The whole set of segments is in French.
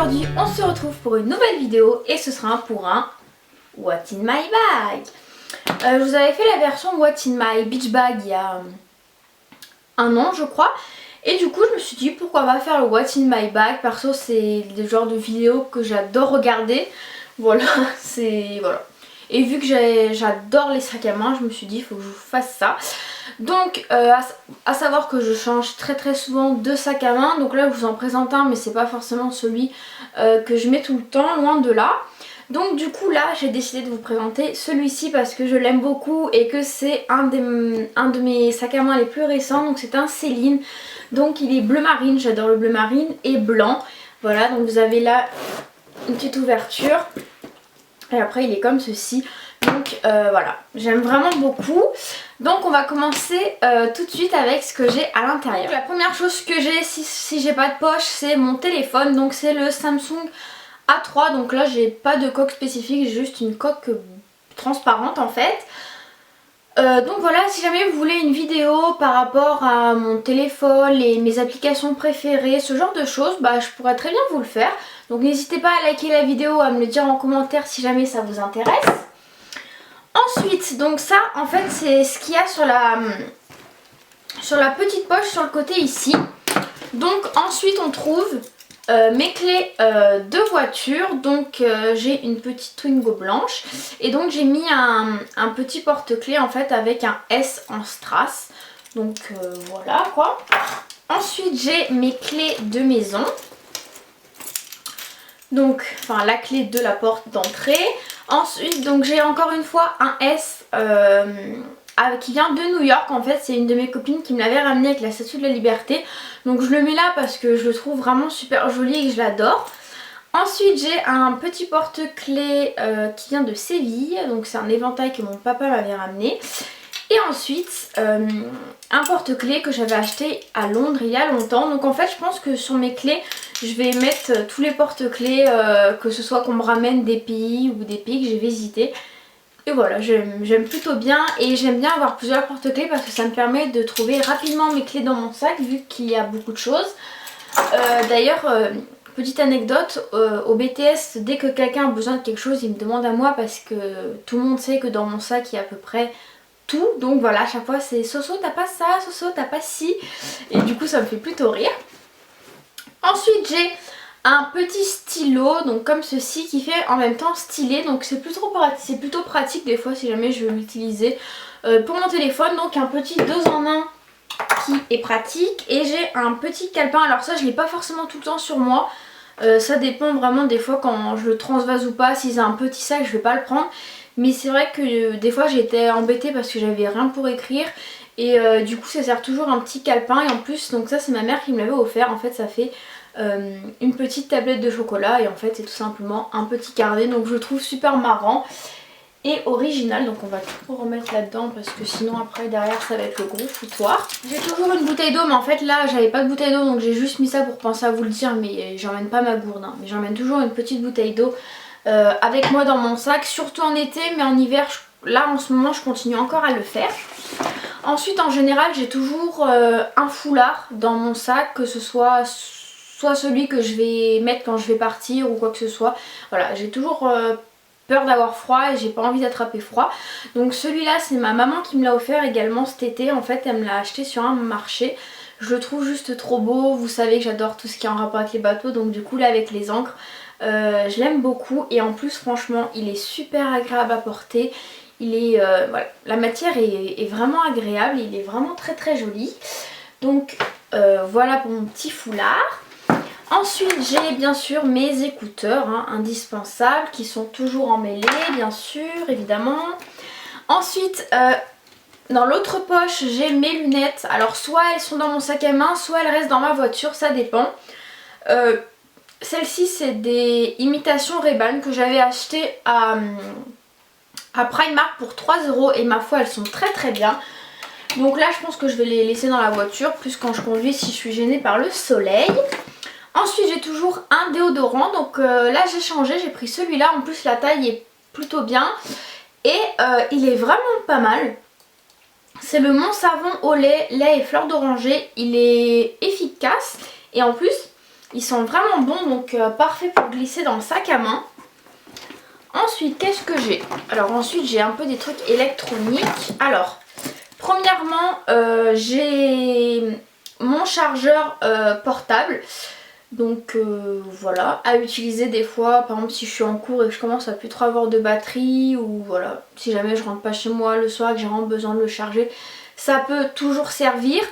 aujourd'hui on se retrouve pour une nouvelle vidéo et ce sera pour un What's in my bag. Je vous avais fait la version What's in my beach bag il y a un an je crois. Et du coup je me suis dit pourquoi pas faire le What's in my bag. Perso c'est le genre de vidéo que j'adore regarder. Voilà, voilà. Et vu que j'adore les sacs à main, je me suis dit il faut que je vous fasse ça. Donc à savoir que je change très souvent de sac à main. Donc là je vous en présente un mais c'est pas forcément celui que je mets tout le temps, loin de là. Donc du coup là j'ai décidé de vous présenter celui-ci parce que je l'aime beaucoup et que c'est un de mes sacs à main les plus récents. Donc c'est un Céline, donc il est bleu marine, j'adore le bleu marine, et blanc. Voilà, donc vous avez là une petite ouverture et après il est comme ceci. Donc voilà, j'aime vraiment beaucoup. Donc on va commencer tout de suite avec ce que j'ai à l'intérieur. La première chose que j'ai si j'ai pas de poche, c'est mon téléphone. Donc c'est le Samsung A3. Donc là j'ai pas de coque spécifique, j'ai juste une coque transparente en fait. Donc voilà, si jamais vous voulez une vidéo par rapport à mon téléphone et mes applications préférées, ce genre de choses, bah je pourrais très bien vous le faire. Donc n'hésitez pas à liker la vidéo, à me le dire en commentaire si jamais ça vous intéresse. Ensuite, donc ça en fait c'est ce qu'il y a sur la petite poche sur le côté ici. Donc ensuite on trouve mes clés de voiture. Donc j'ai une petite Twingo blanche et donc j'ai mis un petit porte-clés en fait avec un S en strass. Donc voilà quoi. Ensuite j'ai mes clés de maison. Donc enfin la clé de la porte d'entrée. Ensuite donc j'ai encore une fois un S qui vient de New York. En fait c'est une de mes copines qui me l'avait ramené avec la Statue de la Liberté. Donc je le mets là parce que je le trouve vraiment super joli et que je l'adore. Ensuite j'ai un petit porte-clés qui vient de Séville. Donc c'est un éventail que mon papa m'avait ramené. Et ensuite un porte-clés que j'avais acheté à Londres il y a longtemps. Donc en fait je pense que sur mes clés je vais mettre tous les porte-clés que ce soit qu'on me ramène des pays ou des pays que j'ai visité. Et voilà, j'aime plutôt bien et j'aime bien avoir plusieurs porte-clés parce que ça me permet de trouver rapidement mes clés dans mon sac vu qu'il y a beaucoup de choses. D'ailleurs, petite anecdote, au BTS, dès que quelqu'un a besoin de quelque chose, il me demande à moi parce que tout le monde sait que dans mon sac il y a à peu près tout. Donc voilà, à chaque fois c'est Soso t'as pas ça, Soso t'as pas ci. Et du coup ça me fait plutôt rire. Ensuite j'ai un petit stylo, donc comme ceci, qui fait en même temps stylet. Donc c'est plutôt pratique des fois si jamais je veux l'utiliser pour mon téléphone. Donc un petit 2 en 1 qui est pratique. Et j'ai un petit calepin, alors ça je l'ai pas forcément tout le temps sur moi. Ça dépend vraiment des fois quand je le transvase ou pas. Si c'est un petit sac je vais pas le prendre. Mais c'est vrai que des fois j'étais embêtée parce que j'avais rien pour écrire. Et du coup ça sert toujours un petit calepin. Et en plus donc ça c'est ma mère qui me l'avait offert. En fait ça fait une petite tablette de chocolat et en fait c'est tout simplement un petit carnet. Donc je le trouve super marrant et original. Donc on va tout remettre là-dedans parce que sinon après derrière ça va être le gros foutoir. J'ai toujours une bouteille d'eau mais en fait là j'avais pas de bouteille d'eau donc j'ai juste mis ça pour penser à vous le dire. Mais j'emmène pas ma gourde hein. Mais j'emmène toujours une petite bouteille d'eau avec moi dans mon sac. Surtout en été, mais en hiver là en ce moment je continue encore à le faire. Ensuite en général j'ai toujours un foulard dans mon sac, que ce soit celui que je vais mettre quand je vais partir ou quoi que ce soit. Voilà, j'ai toujours peur d'avoir froid et j'ai pas envie d'attraper froid. Donc celui-là c'est ma maman qui me l'a offert également cet été. En fait elle me l'a acheté sur un marché. Je le trouve juste trop beau. Vous savez que j'adore tout ce qui est en rapport avec les bateaux. Donc du coup là avec les ancres je l'aime beaucoup. Et en plus franchement il est super agréable à porter. Il est, voilà, la matière est vraiment agréable. Il est vraiment très joli. Donc voilà pour mon petit foulard. Ensuite j'ai bien sûr mes écouteurs hein, indispensables qui sont toujours emmêlés bien sûr évidemment. Ensuite dans l'autre poche j'ai mes lunettes. Alors soit elles sont dans mon sac à main, soit elles restent dans ma voiture, ça dépend. Celles-ci c'est des imitations Ray-Ban que j'avais achetées à Primark pour 3 € et ma foi elles sont très bien. Donc là je pense que je vais les laisser dans la voiture, plus quand je conduis si je suis gênée par le soleil. Ensuite j'ai toujours un déodorant, donc là j'ai changé, j'ai pris celui-là, en plus la taille est plutôt bien et il est vraiment pas mal. C'est le Mon Savon au lait et fleurs d'oranger, il est efficace et en plus Ils sont vraiment bons, donc parfait pour glisser dans le sac à main. Ensuite, qu'est-ce que j'ai? Alors ensuite, j'ai un peu des trucs électroniques. Alors, premièrement, j'ai mon chargeur portable. Donc voilà, à utiliser des fois, par exemple si je suis en cours et que je commence à plus trop avoir de batterie, ou voilà, si jamais je rentre pas chez moi le soir et que j'ai vraiment besoin de le charger, ça peut toujours servir.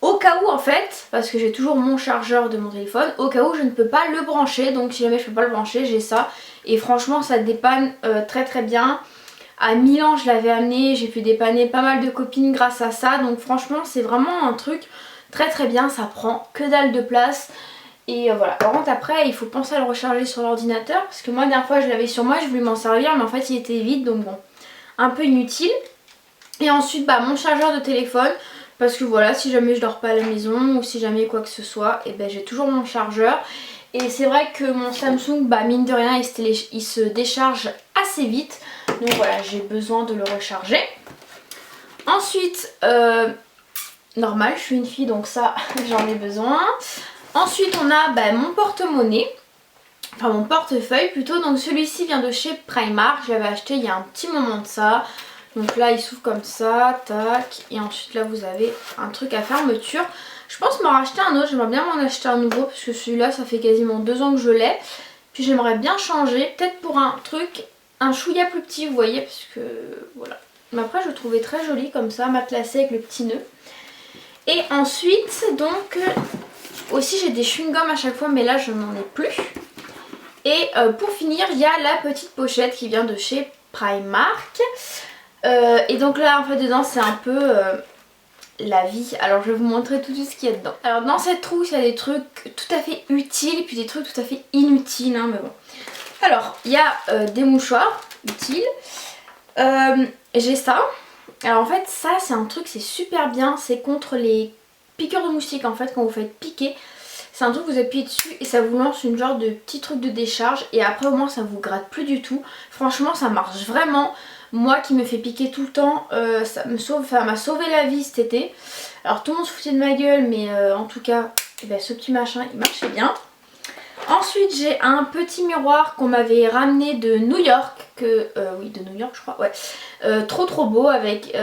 Au cas où en fait, parce que j'ai toujours mon chargeur de mon téléphone, au cas où je ne peux pas le brancher, donc si jamais je peux pas le brancher, j'ai ça. Et franchement ça dépanne très très bien. À Milan je l'avais amené, j'ai pu dépanner pas mal de copines grâce à ça, donc franchement c'est vraiment un truc très très bien, ça prend que dalle de place. Et voilà, par contre après il faut penser à le recharger sur l'ordinateur, parce que moi la dernière fois je l'avais sur moi, je voulais m'en servir mais en fait il était vide, donc bon, un peu inutile. Et ensuite bah mon chargeur de téléphone, parce que voilà, si jamais je dors pas à la maison ou si jamais quoi que ce soit, et ben j'ai toujours mon chargeur. Et c'est vrai que mon Samsung, bah mine de rien il se décharge assez vite, donc voilà, j'ai besoin de le recharger. Ensuite, normal, je suis une fille donc ça j'en ai besoin. Ensuite on a mon porte-monnaie, enfin mon portefeuille plutôt, donc celui-ci vient de chez Primark, je l'avais acheté il y a un petit moment de ça. Donc là il s'ouvre comme ça, tac, et ensuite là vous avez un truc à fermeture. Je pense m'en racheter un autre, j'aimerais bien m'en acheter un nouveau parce que celui-là ça fait quasiment 2 ans que je l'ai. Puis j'aimerais bien changer, peut-être pour un truc, un chouïa plus petit vous voyez, parce que voilà. Mais après je le trouvais très joli comme ça, matelassé avec le petit nœud. Et ensuite donc... aussi j'ai des chewing-gums à chaque fois mais là je n'en ai plus. Et pour finir il y a la petite pochette qui vient de chez Primark. Et donc là en fait dedans c'est un peu la vie. Alors je vais vous montrer tout de suite ce qu'il y a dedans. Alors dans cette trousse il y a des trucs tout à fait utiles et puis des trucs tout à fait inutiles hein, mais bon. Alors il y a des mouchoirs utiles. J'ai ça. Alors en fait ça c'est un truc, c'est super bien, c'est contre les piqûres de moustiques en fait quand vous faites piquer. C'est un truc que vous appuyez dessus et ça vous lance une genre de petit truc de décharge et après au moins ça vous gratte plus du tout. Franchement ça marche vraiment. Moi qui me fais piquer tout le temps, ça m'a sauvé la vie cet été. Alors tout le monde se foutait de ma gueule mais en tout cas ce petit machin il marchait bien. Ensuite j'ai un petit miroir qu'on m'avait ramené de New York, oui de New York je crois, ouais. Trop beau avec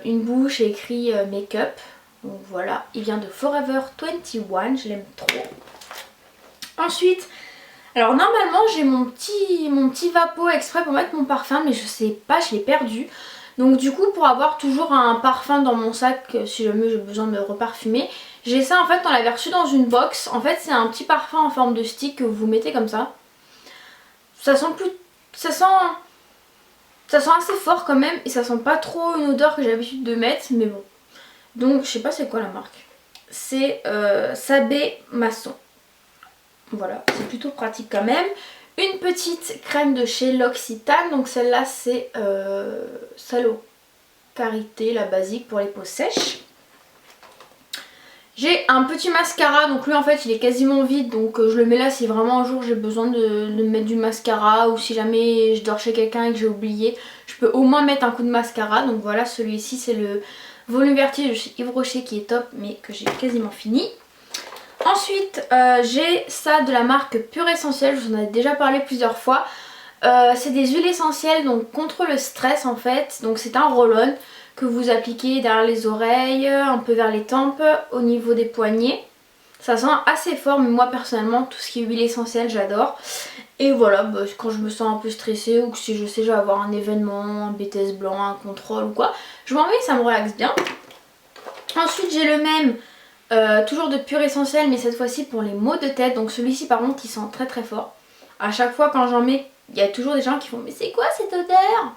une bouche et écrit make-up. Donc voilà, il vient de Forever 21, je l'aime trop. Ensuite, alors normalement j'ai mon petit vapeau exprès pour mettre mon parfum mais je sais pas, je l'ai perdu. Donc du coup pour avoir toujours un parfum dans mon sac si jamais j'ai besoin de me reparfumer, j'ai ça en fait, on l'avait reçu dans une box. En fait c'est un petit parfum en forme de stick que vous mettez comme ça. Ça sent assez fort quand même et ça sent pas trop une odeur que j'ai l'habitude de mettre mais bon. Donc je sais pas c'est quoi la marque. C'est Sabé Masson. Voilà, c'est plutôt pratique quand même. Une petite crème de chez L'Occitane. Donc celle-là c'est Salo Carité, la basique pour les peaux sèches. J'ai un petit mascara, donc lui en fait il est quasiment vide, donc je le mets là si vraiment un jour j'ai besoin de mettre du mascara, ou si jamais je dors chez quelqu'un et que j'ai oublié, je peux au moins mettre un coup de mascara. Donc voilà, celui-ci c'est le Volume Vertige de chez Yves Rocher qui est top mais que j'ai quasiment fini. Ensuite j'ai ça de la marque Pure Essentiel, je vous en ai déjà parlé plusieurs fois. C'est des huiles essentielles donc contre le stress en fait, donc c'est un roll-on que vous appliquez derrière les oreilles, un peu vers les tempes, au niveau des poignets. Ça sent assez fort mais moi personnellement tout ce qui est huile essentielle j'adore. Et voilà, quand je me sens un peu stressée ou que si je sais que je vais avoir un événement, un BTS blanc, un contrôle ou quoi, je m'en mets, ça me relaxe bien. Ensuite j'ai le même, toujours de Pure Essentiel mais cette fois-ci pour les maux de tête. Donc celui-ci par contre il sent très très fort. À chaque fois quand j'en mets, il y a toujours des gens qui font mais c'est quoi cette odeur?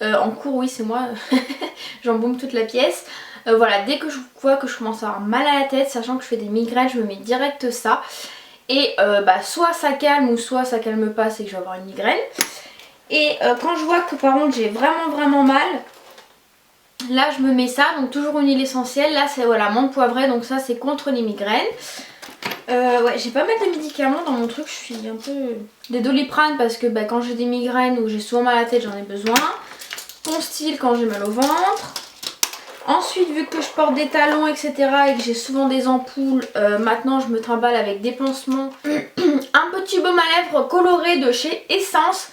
En cours oui c'est moi, j'embaume toute la pièce. Voilà, dès que je vois que je commence à avoir mal à la tête, sachant que je fais des migraines, je me mets direct ça. Et soit ça calme ou soit ça calme pas, c'est que je vais avoir une migraine. Et quand je vois que par contre j'ai vraiment mal, là je me mets ça, donc toujours une huile essentielle. Là c'est voilà, menthe poivrée, donc ça c'est contre les migraines. Ouais, j'ai pas mal de médicaments dans mon truc, je suis un peu... Des Doliprane parce que quand j'ai des migraines ou j'ai souvent mal à la tête j'en ai besoin. Constyle quand j'ai mal au ventre. Ensuite, vu que je porte des talons, etc. et que j'ai souvent des ampoules, maintenant je me trimballe avec des pansements. Un petit baume à lèvres coloré de chez Essence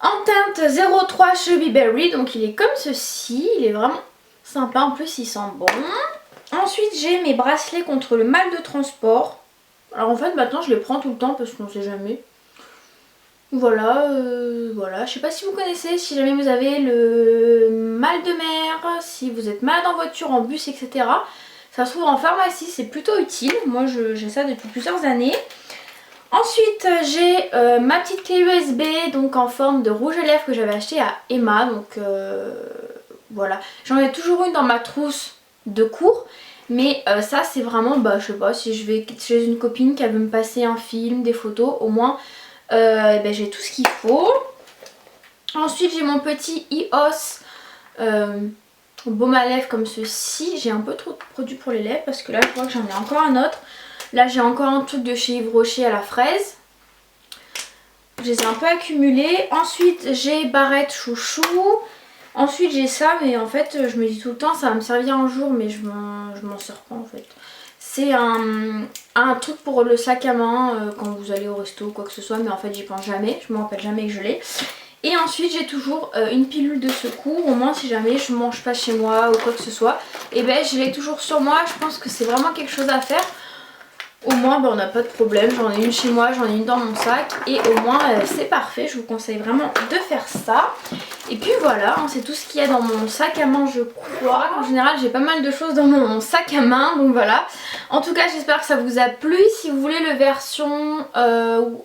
en teinte 03 Chubby Berry. Donc il est comme ceci, il est vraiment sympa, en plus il sent bon. Ensuite j'ai mes bracelets contre le mal de transport. Alors en fait maintenant je les prends tout le temps parce qu'on ne sait jamais. Voilà, voilà, je sais pas si vous connaissez, si jamais vous avez le mal de mer, si vous êtes malade en voiture, en bus, etc. Ça se trouve en pharmacie, c'est plutôt utile. Moi j'ai ça depuis plusieurs années. Ensuite j'ai ma petite clé USB donc en forme de rouge à lèvres que j'avais acheté à Emma. Donc voilà, j'en ai toujours une dans ma trousse de cours. Mais ça c'est vraiment, je sais pas, si je vais chez une copine qui veut me passer un film, des photos, au moins j'ai tout ce qu'il faut. Ensuite j'ai mon petit EOS baume à lèvres comme ceci. J'ai un peu trop de produits pour les lèvres parce que là je vois que j'en ai encore un autre. Là j'ai encore un truc de chez Yves Rocher à la fraise. Je les ai un peu accumulés. Ensuite j'ai Barrette chouchou. Ensuite j'ai ça, mais en fait je me dis tout le temps ça va me servir un jour, mais je m'en sers pas en fait. C'est un truc pour le sac à main quand vous allez au resto ou quoi que ce soit, mais en fait j'y pense jamais, je me rappelle jamais que je l'ai. Et ensuite j'ai toujours une pilule de secours, au moins si jamais je mange pas chez moi ou quoi que ce soit, et je l'ai toujours sur moi. Je pense que c'est vraiment quelque chose à faire. Au moins on n'a pas de problème, j'en ai une chez moi, j'en ai une dans mon sac et au moins c'est parfait. Je vous conseille vraiment de faire ça. Et puis voilà, c'est tout ce qu'il y a dans mon sac à main je crois. En général j'ai pas mal de choses dans mon sac à main, donc voilà. En tout cas j'espère que ça vous a plu. Si vous voulez le version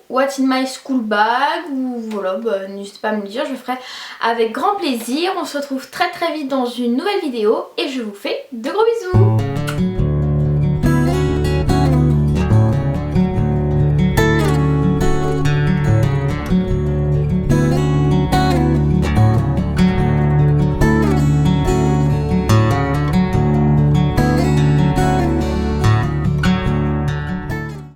What's in my school bag, ou voilà, n'hésitez pas à me le dire, je le ferai avec grand plaisir. On se retrouve très vite dans une nouvelle vidéo et je vous fais de gros bisous.